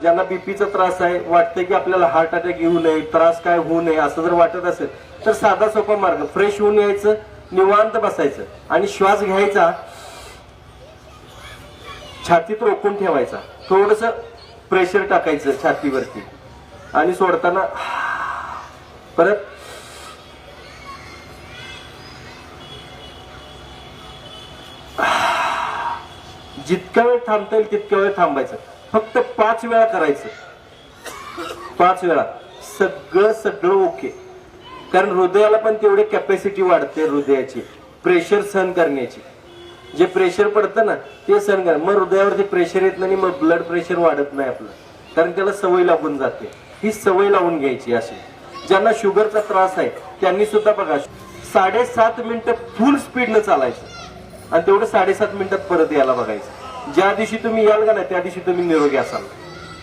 ज्यांना बीपीचा त्रास आहे, वाटतं की आपल्याला हार्ट अटॅक येऊ नये, त्रास काय होऊ नये असं जर वाटत असेल तर साधा सोपा मार्ग, फ्रेश होऊन यायचं, निवांत बसायचं आणि श्वास घ्यायचा, छातीत रोखून ठेवायचा, थोडस प्रेशर टाकायचं छातीवरती आणि सोडताना परत जितका वेळ थांबता येईल तितका वेळ थांबायचं. फक्त 5 वेळा करायचं, 5 वेळा. सगळं ओके. कारण हृदयाला पण तेवढी कॅपॅसिटी वाढते, हृदयाची प्रेशर सहन करण्याची. जे प्रेशर पडतं ना ते सहन कर, मग हृदयावरती प्रेशर येत नाही, मग ब्लड प्रेशर वाढत नाही आपलं, कारण त्याला सवय लागून जाते. ही सवय लावून घ्यायची. अशी ज्यांना शुगरचा त्रास आहे त्यांनी सुद्धा बघा 7.5 मिनिटं फुल स्पीडनं चालायचं आणि तेवढं 7.5 मिनिटात परत यायला बघायचं. ज्या दिवशी तुम्ही याल का नाही त्या दिवशी तुम्ही निरोगी असाल.